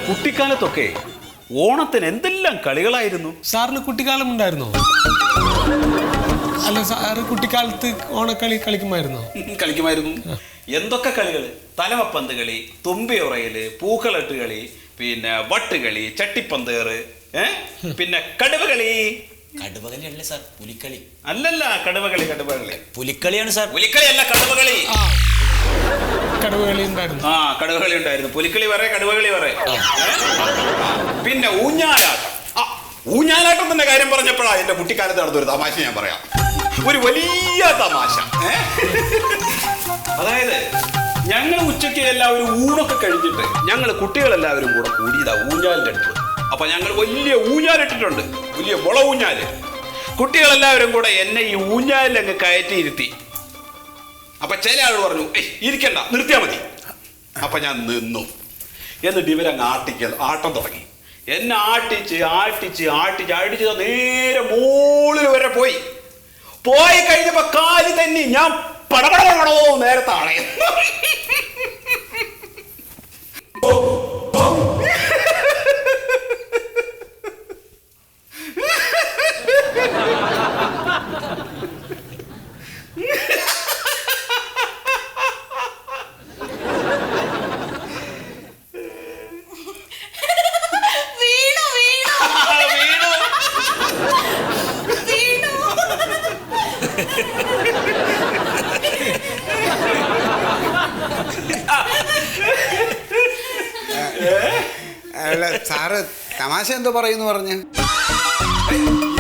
കുട്ടിക്കാലത്തൊക്കെ ഓണത്തിന് എന്തെല്ലാം കളികളായിരുന്നു. സാറിന് കുട്ടിക്കാലം ഉണ്ടായിരുന്നോ? അല്ല, സാറ് കുട്ടിക്കാലത്ത് ഓണക്കളി കളിക്കുമായിരുന്നോ? കളിക്കുമായിരുന്നു. എന്തൊക്കെ കളികള്! തലമപ്പന്ത് കളി, തുമ്പിയുറയല്, പൂക്കളെട്ട് കളി, പിന്നെ വട്ടുകളി, ചട്ടിപ്പന്തേറ്, പിന്നെ കടുവകളി. കടുവകളി അല്ലേ സാർ? പുലിക്കളി അല്ലല്ല, കടുവകളി. കടുവകളി പുലിക്കളിയാണ് സാർ. പുലിക്കളി അല്ല, കടുവകളി. കടുവകളി ഉണ്ടായിരുന്നു. കടുവകളി ഉണ്ടായിരുന്നു. പുലിക്കളി വേറെ, കടുവകളി വേറെ. പിന്നെ ഊഞ്ഞാലാട്ടം. ഊഞ്ഞാലാട്ടത്തിന്റെ കാര്യം പറഞ്ഞപ്പോഴാ എന്റെ കുട്ടിക്കാലത്ത് നടന്നൊരു തമാശ ഞാൻ പറയാം. ഒരു വലിയ തമാശ. അതായത് ഞങ്ങൾ ഉച്ചയ്ക്ക് എല്ലാവരും ഊണൊക്കെ കഴിഞ്ഞിട്ട് ഞങ്ങൾ കുട്ടികളെല്ലാവരും കൂടെ കൂടിയതാ ഊഞ്ഞാലിന്റെ അടുത്ത്. അപ്പൊ ഞങ്ങൾ വലിയ ഊഞ്ഞാലിട്ടിട്ടുണ്ട്, വലിയ മുള ഊഞ്ഞാല്. കുട്ടികളെല്ലാവരും കൂടെ എന്നെ ഈ ഊഞ്ഞാലിൽ അങ്ങ് കയറ്റിയിരുത്തി. അപ്പൊ ചില ആൾ പറഞ്ഞു, ഇരിക്കണ്ട, നിർത്തിയാ മതി. അപ്പൊ ഞാൻ നിന്നു. എന്നിട്ട് ഇവരങ്ങ് ആട്ടം തുടങ്ങി. എന്നെ ആട്ടിച്ച് നേരെ മോളിൽ വരെ പോയി കഴിഞ്ഞപ്പോ കാലി തന്നെ ഞാൻ പടപടപടോ നേരെ താഴെ. അല്ല സാറ് തമാശ എന്തോ പറയുന്നു പറഞ്ഞ്.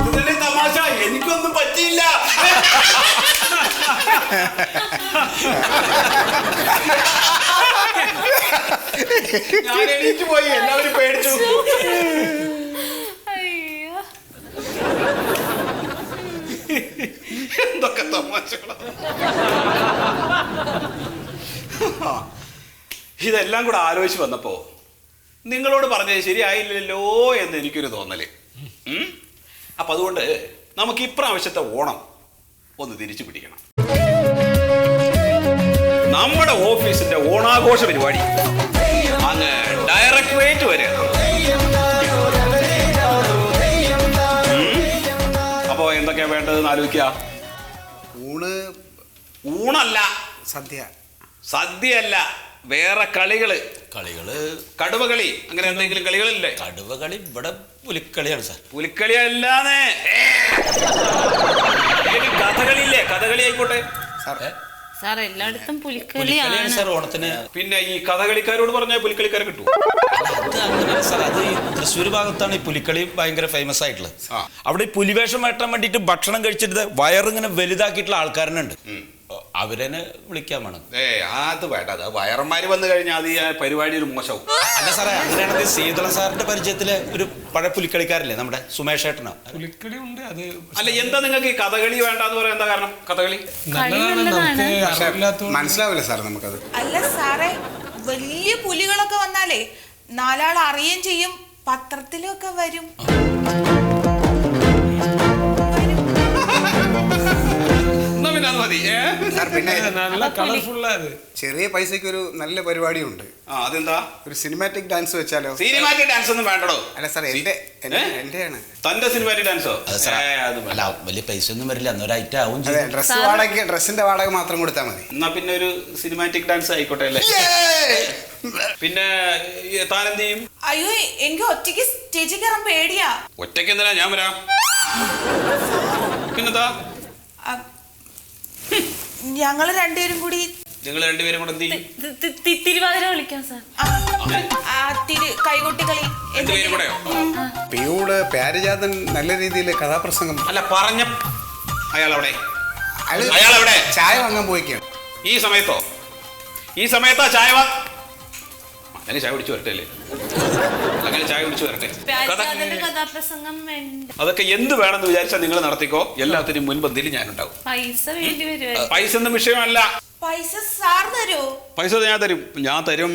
ഇതിന്റെ തമാശ എനിക്കൊന്നും പറ്റിയില്ല. ഞാൻ എണീറ്റ് പോയി, എല്ലാവരും പേടിച്ചു. എന്തൊക്കെ തമാശകളാ! ഇതെല്ലാം കൂടെ ആലോചിച്ച് വന്നപ്പോ നിങ്ങളോട് പറഞ്ഞത് ശരിയായില്ലല്ലോ എന്ന് എനിക്കൊരു തോന്നല്. അപ്പൊ അതുകൊണ്ട് നമുക്ക് ഇപ്രാവശ്യത്തെ ഓണം ഒന്ന് തിരിച്ചു പിടിക്കണം. നമ്മുടെ ഓഫീസിന്റെ ഓണാഘോഷ പരിപാടി അങ്ങ് ഡയറക്ടറേറ്റ് വരെ. അപ്പോ എന്തൊക്കെയാ വേണ്ടതെന്ന് ആലോചിക്കുക. ഊണല്ല, സദ്യയല്ല, വേറെ കളികള്. കടുവകളി, അങ്ങനെ എന്തെങ്കിലും കളികളില്ലേ? കടുവകളി ഇവിടെ പുലിക്കളിയാണ് സാർ. പുലിക്കളി അല്ലാതെ കഥകളിയില്ലേ? കഥകളി ആയിക്കോട്ടെ സാർ. എല്ലായിടത്തും പുലിക്കളിയാണ് സാർ ഓണത്തിന്. പിന്നെ ഈ കഥകളിക്കാരോട് പറഞ്ഞാൽ പുലിക്കളിക്കാരെ കിട്ടും. അത് അങ്ങനെ സാർ, അത് തൃശ്ശൂർ ഭാഗത്താണ് ഈ പുലിക്കളി ഭയങ്കര ഫേമസ് ആയിട്ടുള്ളത്. അവിടെ ഈ പുലിവേഷം വെട്ടാൻ വേണ്ടിയിട്ട് ഭക്ഷണം കഴിച്ചിട്ട് വയറിങ്ങനെ വലുതാക്കിയിട്ടുള്ള ആൾക്കാരനുണ്ട്. അവരെന്നെ വിളിക്കാൻ വേണം. അത് വേണ്ട, അത് വയറന്മാര് വന്നു കഴിഞ്ഞാൽ അത് ഈ പരിപാടി ഒരു മോശവും. അല്ല സാറേ, അങ്ങനെയാണെങ്കിൽ സീതള സാറിന്റെ പരിചയത്തിലെ ഒരു പഴയ പുലിക്കളിക്കാരല്ലേ നമ്മുടെ സുമേഷ് ഏട്ടനോ? പുലിക്കളി ഉണ്ട്. അത് അല്ല, എന്താ നിങ്ങൾക്ക് ഈ കഥകളി വേണ്ടെന്ന് പറയാൻ എന്താ കാരണം? കഥകളി മനസ്സിലാവില്ല സാർ നമുക്കത്. അല്ല സാറേ, വലിയ പുലികളൊക്കെ വന്നാലേ നാലാൾ അറിയുകയും ചെയ്യും, പത്രത്തിലൊക്കെ വരും. ചെറിയ പൈസക്ക് ഒരു നല്ല പരിപാടി ഉണ്ട്. അതെന്താ? ഒരു സിനിമാറ്റിക് ഡാൻസ് വെച്ചാലോ? സിനിമാറ്റിക് ഡാൻസ് ഒന്നും വേണ്ടോ? അല്ല സാർ, എന്റെയാണ്. തന്റെ സിനിമാറ്റിക് ഡാൻസോ? അല്ല, വലിയ പൈസ ഒന്നും വരില്ല, അന്നൊരു ഐറ്റം ആവും. ഡ്രസ്സിന്റെ വാടക മാത്രം കൊടുത്താൽ മതി. എന്നാ പിന്നെ ഒരു സിനിമാറ്റിക് ഡാൻസ് ആയിക്കോട്ടെ അല്ലേ? പിന്നെ താനെന്ത് ചെയ്യും? അയ്യോ, എനിക്ക് ഒറ്റയ്ക്ക് സ്റ്റേജിൽ കയറാൻ പേടിയാ. ഒറ്റയ്ക്ക് എന്തിനാ, ഞാൻ വരാം. പിന്നെന്താ? ഞങ്ങള് രണ്ടുപേരും കൂടി എന്ത് ചെയ്യും? തിരുവാതിര വിളിക്കാം സാർ. കൈകൊട്ടി കളി. പിയൂട് പ്യാരിജാതൻ നല്ല രീതിയിൽ കഥാപ്രസംഗം. അല്ല, പറഞ്ഞ അയാളെവിടെ? അയാളെവിടെ? ചായ വാങ്ങാൻ പോയിക്കാണ്. ഈ സമയത്താ ചായ അങ്ങനെ ചായ കുടിച്ചു വരട്ടെ അല്ലേ? അങ്ങനെ ചായ കുടിച്ചു വരട്ടെ. കഥാപ്രസംഗം അതൊക്കെ എന്ത് വേണമെന്ന് വിചാരിച്ചാൽ നിങ്ങൾ നടത്തിക്കോ. എല്ലാത്തിനും മുൻപന്തിയിൽ ഞാനുണ്ടാവും. പൈസ വേണ്ടി വരും. പൈസ ഒന്നും വിഷയമല്ല. പൈസ സാർ തരോ? പൈസ ഞാൻ തരും.